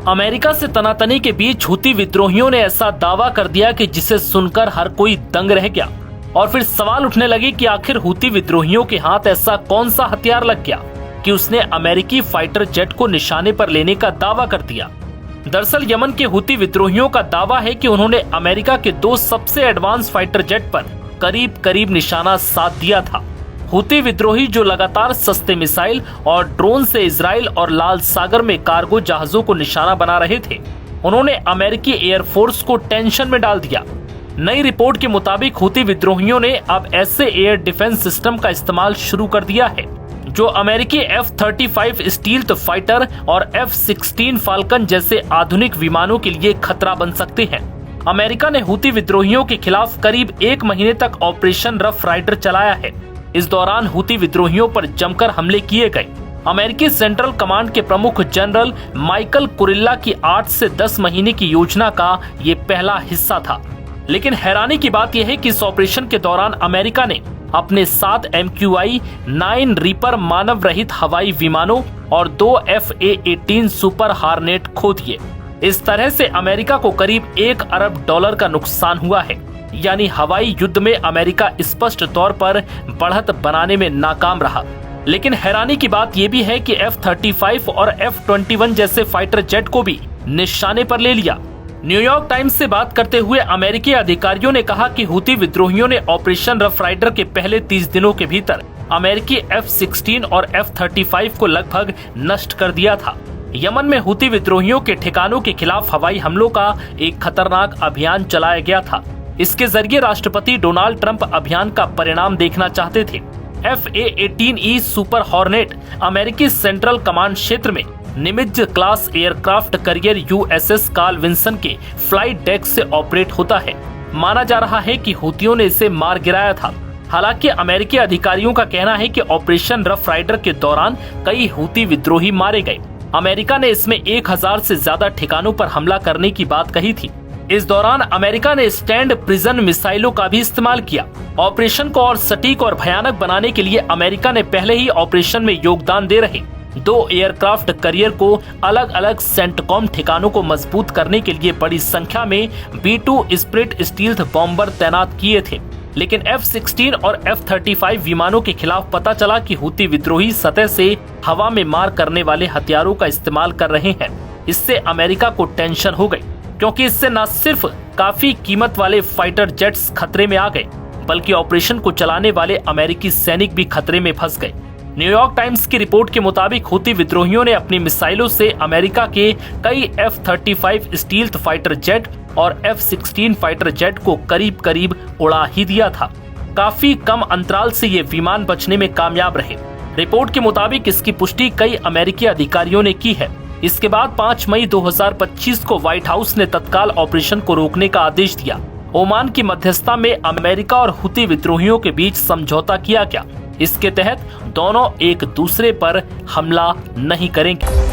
America से तनातनी के बीच हूती विद्रोहियों ने ऐसा दावा कर दिया कि जिसे सुनकर हर कोई दंग रह गया और फिर सवाल उठने लगे कि आखिर हूती विद्रोहियों के हाथ ऐसा कौन सा हथियार लग गया कि उसने अमेरिकी फाइटर जेट को निशाने पर लेने का दावा कर दिया। दरअसल यमन के हूती विद्रोहियों का दावा है कि उन्होंने अमेरिका के 2 सबसे एडवांस फाइटर जेट पर करीब करीब निशाना साध दिया था। हूती विद्रोही जो लगातार सस्ते मिसाइल और ड्रोन से इजराइल और लाल सागर में कार्गो जहाजों को निशाना बना रहे थे, उन्होंने अमेरिकी एयरफोर्स को टेंशन में डाल दिया। नई रिपोर्ट के मुताबिक हूती विद्रोहियों ने अब ऐसे एयर डिफेंस सिस्टम का इस्तेमाल शुरू कर दिया है जो अमेरिकी F-35 स्टील्थ फाइटर और F-16 फाल्कन जैसे आधुनिक विमानों के लिए खतरा बन सकते हैं। अमेरिका ने हूती विद्रोहियों के खिलाफ करीब 1 महीने तक ऑपरेशन रफ राइडर चलाया है। इस दौरान हूती विद्रोहियों पर जमकर हमले किए गए। अमेरिकी सेंट्रल कमांड के प्रमुख जनरल माइकल कुरिल्ला की 8 से 10 महीने की योजना का ये पहला हिस्सा था। लेकिन हैरानी की बात यह है कि इस ऑपरेशन के दौरान अमेरिका ने अपने 7 MQI-9 रीपर मानव रहित हवाई विमानों और 2 FA-18 सुपर हार्नेट खो दिए। इस तरह से अमेरिका को करीब $1 अरब का नुकसान हुआ है। यानी हवाई युद्ध में अमेरिका स्पष्ट तौर पर बढ़त बनाने में नाकाम रहा। लेकिन हैरानी की बात यह भी है कि F-35 और F-21 जैसे फाइटर जेट को भी निशाने पर ले लिया। न्यूयॉर्क टाइम्स से बात करते हुए अमेरिकी अधिकारियों ने कहा कि हूती विद्रोहियों ने ऑपरेशन रफ राइडर के पहले 30 दिनों के भीतर अमेरिकी F-16 और F-35 को लगभग नष्ट कर दिया था। यमन में हूती विद्रोहियों के ठिकानों के खिलाफ हवाई हमलों का एक खतरनाक अभियान चलाया गया था। इसके जरिए राष्ट्रपति डोनाल्ड ट्रंप अभियान का परिणाम देखना चाहते थे। FA-18E सुपर हॉर्नेट अमेरिकी सेंट्रल कमांड क्षेत्र में Nimitz class aircraft carrier USS Carl Vinson के फ्लाइट डेक से ऑपरेट होता है। माना जा रहा है कि हूतियों ने इसे मार गिराया था। हालांकि अमेरिकी अधिकारियों का कहना है कि ऑपरेशन रफ राइडर के दौरान कई हूती विद्रोही मारे गए। अमेरिका ने इसमें 1000 से ज्यादा ठिकानों पर हमला करने की बात कही थी। इस दौरान अमेरिका ने स्टैंड प्रिजन मिसाइलों का भी इस्तेमाल किया। ऑपरेशन को और सटीक और भयानक बनाने के लिए अमेरिका ने पहले ही ऑपरेशन में योगदान दे रहे 2 एयरक्राफ्ट करियर को अलग अलग सेंटकॉम ठिकानों को मजबूत करने के लिए बड़ी संख्या में B-2 स्प्रिट स्टील्थ बॉम्बर तैनात किए थे। लेकिन F-16 और F-35 विमानों के खिलाफ पता चला कि हूती विद्रोही सतह से हवा में मार करने वाले हथियारों का इस्तेमाल कर रहे हैं। इससे अमेरिका को टेंशन हो गई, क्योंकि इससे न सिर्फ काफी कीमत वाले फाइटर जेट्स खतरे में आ गए, बल्कि ऑपरेशन को चलाने वाले अमेरिकी सैनिक भी खतरे में फंस गए। न्यूयॉर्क टाइम्स की रिपोर्ट के मुताबिक हूती विद्रोहियों ने अपनी मिसाइलों से अमेरिका के कई F-35 स्टील्थ फाइटर जेट और F-16 फाइटर जेट को करीब करीब उड़ा ही दिया था। काफी कम अंतराल से ये विमान बचने में कामयाब रहे। रिपोर्ट के मुताबिक इसकी पुष्टि कई अमेरिकी अधिकारियों ने की है। इसके बाद 5 मई 2025 को व्हाइट हाउस ने तत्काल ऑपरेशन को रोकने का आदेश दिया। ओमान की मध्यस्थता में अमेरिका और हूती विद्रोहियों के बीच समझौता किया गया। इसके तहत दोनों एक दूसरे पर हमला नहीं करेंगे।